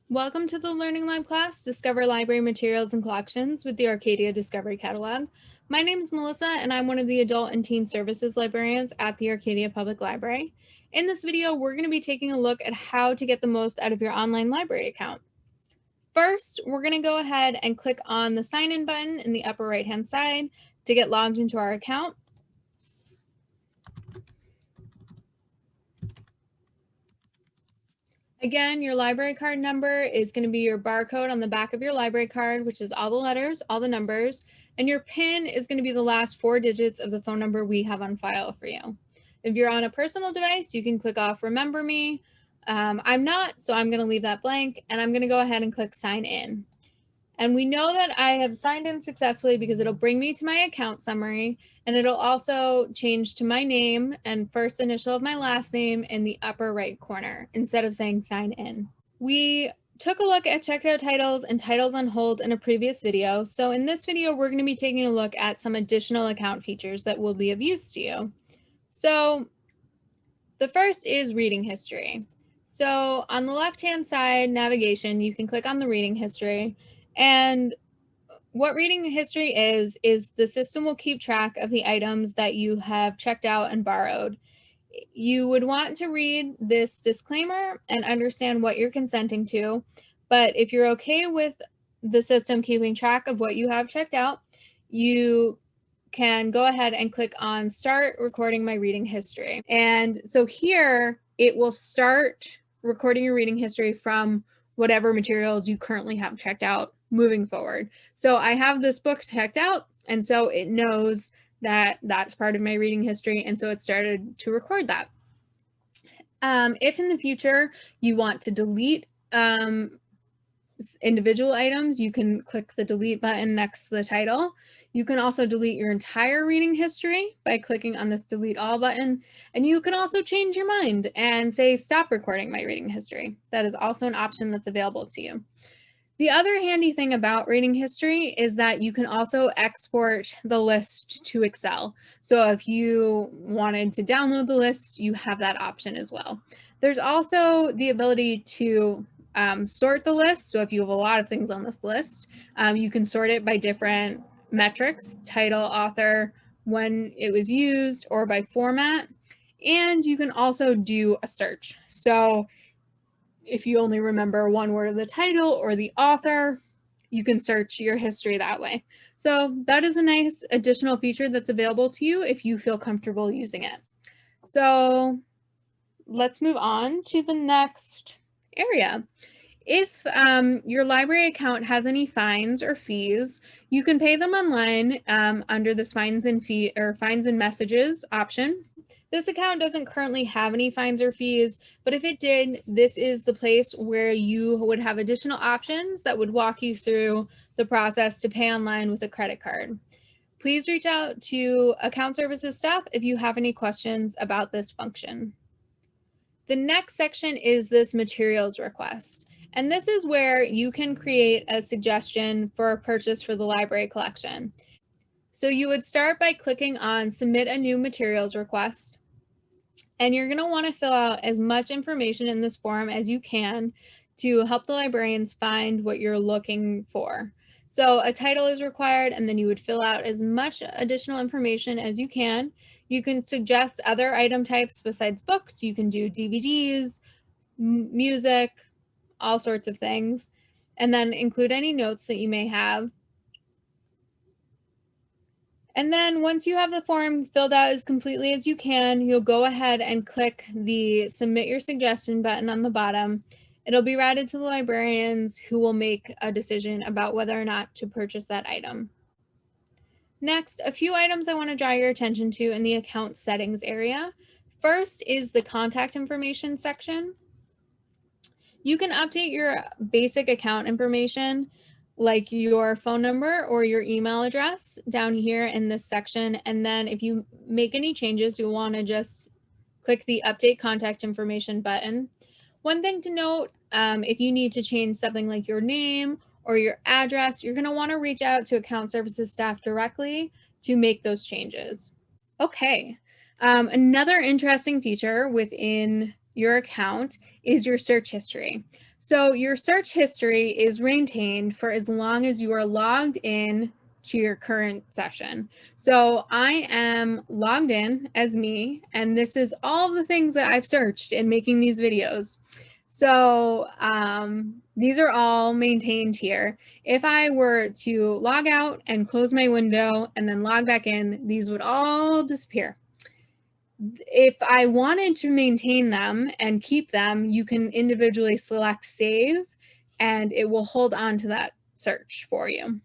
Welcome to the Learning Lab class, Discover Library Materials and Collections with the Arcadia Discovery Catalog. My name is Melissa and I'm one of the Adult and Teen Services Librarians at the Arcadia Public Library. In this video, we're going to be taking a look at how to get the most out of your online library account. First, we're going to go ahead and click on the sign in button in the upper right hand side to get logged into our account. Again, your library card number is going to be your barcode on the back of your library card, which is all the letters, all the numbers, and your PIN is going to be the last 4 digits of the phone number we have on file for you. If you're on a personal device, you can click off Remember Me. I'm not, so I'm going to leave that blank, and I'm going to go ahead and click Sign In. And we know that I have signed in successfully because it'll bring me to my account summary, and it'll also change to my name and first initial of my last name in the upper right corner instead of saying sign in. We took a look at checked out titles and titles on hold in a previous video. So in this video, we're going to be taking a look at some additional account features that will be of use to you. So the first is reading history. So on the left-hand side navigation, you can click on the reading history. And what reading history is the system will keep track of the items that you have checked out and borrowed. You would want to read this disclaimer and understand what you're consenting to. But if you're okay with the system keeping track of what you have checked out, you can go ahead and click on Start Recording My Reading History. And so here it will start recording your reading history from whatever materials you currently have checked out moving forward. So I have this book checked out, and so it knows that that's part of my reading history, and so it started to record that. If in the future you want to delete individual items, you can click the delete button next to the title. You can also delete your entire reading history by clicking on this delete all button. And you can also change your mind and say, stop recording my reading history. That is also an option that's available to you. The other handy thing about reading history is that you can also export the list to Excel. So if you wanted to download the list, you have that option as well. There's also the ability to sort the list. So if you have a lot of things on this list, you can sort it by different metrics, title, author, when it was used, or by format. And you can also do a search. So if you only remember one word of the title or the author, you can search your history that way. So that is a nice additional feature that's available to you if you feel comfortable using it. So let's move on to the next area. If your library account has any fines or fees, you can pay them online under this fines and messages option. This account doesn't currently have any fines or fees, but if it did, this is the place where you would have additional options that would walk you through the process to pay online with a credit card. Please reach out to account services staff if you have any questions about this function. The next section is this materials request. And this is where you can create a suggestion for a purchase for the library collection. So you would start by clicking on Submit a New Materials Request. And you're going to want to fill out as much information in this form as you can to help the librarians find what you're looking for. So a title is required, and then you would fill out as much additional information as you can. You can suggest other item types besides books. You can do DVDs, music, all sorts of things, and then include any notes that you may have. And then once you have the form filled out as completely as you can, you'll go ahead and click the Submit Your Suggestion button on the bottom. It'll be routed to the librarians who will make a decision about whether or not to purchase that item. Next, a few items I want to draw your attention to in the account settings area. First is the contact information section. You can update your basic account information like your phone number or your email address down here in this section. And then if you make any changes, you'll want to just click the Update Contact Information button. One thing to note, if you need to change something like your name or your address, you're going to want to reach out to account services staff directly to make those changes. Okay, another interesting feature within your account is your search history. So your search history is maintained for as long as you are logged in to your current session. So I am logged in as me, and this is all the things that I've searched in making these videos. So these are all maintained here. If I were to log out and close my window and then log back in, these would all disappear. If I wanted to maintain them and keep them, you can individually select save, and it will hold on to that search for you.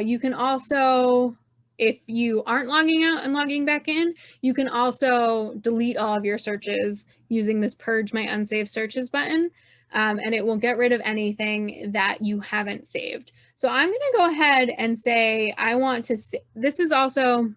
You can also, if you aren't logging out and logging back in, you can also delete all of your searches using this purge my unsaved searches button, and it will get rid of anything that you haven't saved. So I'm going to go ahead and say I want to, this is also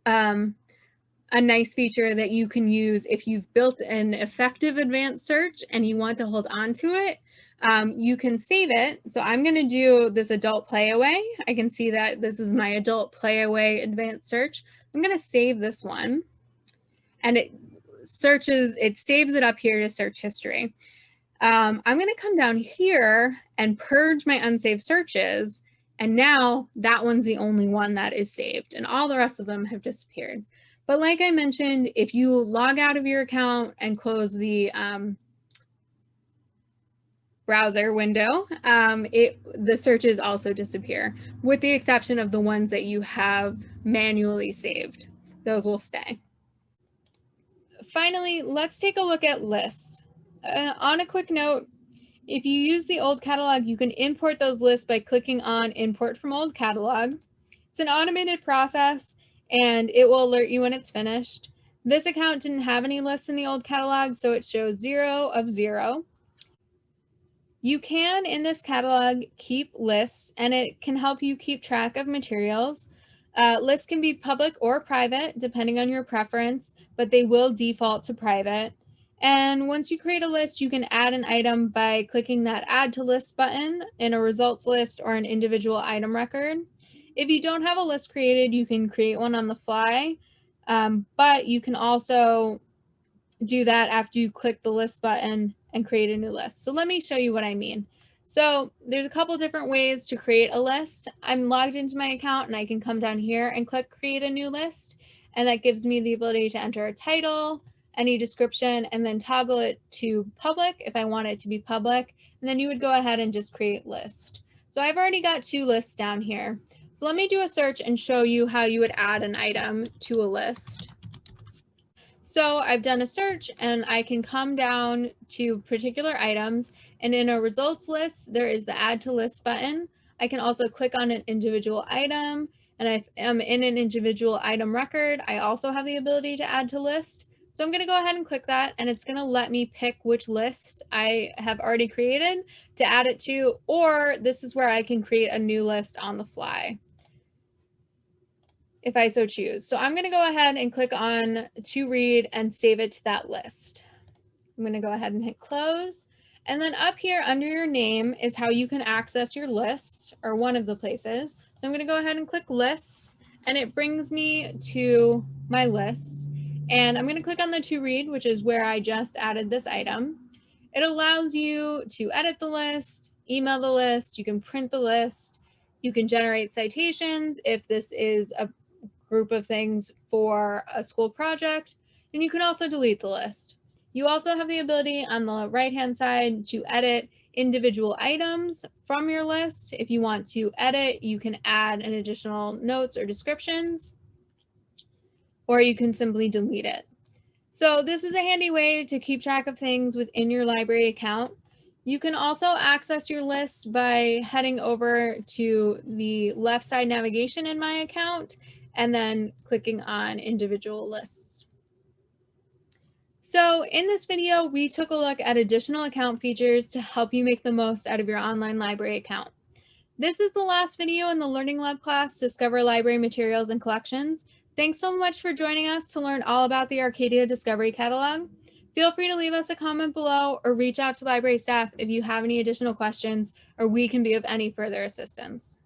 a nice feature that you can use if you've built an effective advanced search and you want to hold on to it. You can save it. So I'm going to do this adult play away. I can see that this is my adult play away advanced search. I'm going to save this one, and it saves it up here to search history. I'm going to come down here and purge my unsaved searches. And now that one's the only one that is saved, and all the rest of them have disappeared. But like I mentioned, if you log out of your account and close the browser window, the searches also disappear, with the exception of the ones that you have manually saved. Those will stay. Finally, let's take a look at lists. On a quick note, if you use the old catalog, you can import those lists by clicking on Import from Old Catalog. It's an automated process, and it will alert you when it's finished. This account didn't have any lists in the old catalog, so it shows 0 of 0. You can, in this catalog, keep lists, and it can help you keep track of materials. Lists can be public or private, depending on your preference, but they will default to private. And once you create a list, you can add an item by clicking that Add to List button in a results list or an individual item record. If you don't have a list created, you can create one on the fly, but you can also do that after you click the list button and create a new list. So let me show you what I mean. So there's a couple different ways to create a list. I'm logged into my account, and I can come down here and click create a new list. And that gives me the ability to enter a title, any description, and then toggle it to public if I want it to be public. And then you would go ahead and just create list. So I've already got 2 lists down here. So let me do a search and show you how you would add an item to a list. So I've done a search, and I can come down to particular items, and in a results list, there is the Add to List button. I can also click on an individual item, and I am in an individual item record. I also have the ability to add to list. So I'm going to go ahead and click that, and it's going to let me pick which list I have already created to add it to, or this is where I can create a new list on the fly if I so choose. So I'm going to go ahead and click on to read and save it to that list. I'm going to go ahead and hit close. And then up here under your name is how you can access your lists, or one of the places. So I'm going to go ahead and click lists, and it brings me to my lists. And I'm going to click on the to read, which is where I just added this item. It allows you to edit the list, email the list, you can print the list, you can generate citations if this is a group of things for a school project, and you can also delete the list. You also have the ability on the right-hand side to edit individual items from your list. If you want to edit, you can add an additional notes or descriptions, or you can simply delete it. So this is a handy way to keep track of things within your library account. You can also access your list by heading over to the left side navigation in my account and then clicking on individual lists. So in this video, we took a look at additional account features to help you make the most out of your online library account. This is the last video in the Learning Lab class, Discover Library Materials and Collections. Thanks so much for joining us to learn all about the Arcadia Discovery Catalog. Feel free to leave us a comment below or reach out to library staff if you have any additional questions or we can be of any further assistance.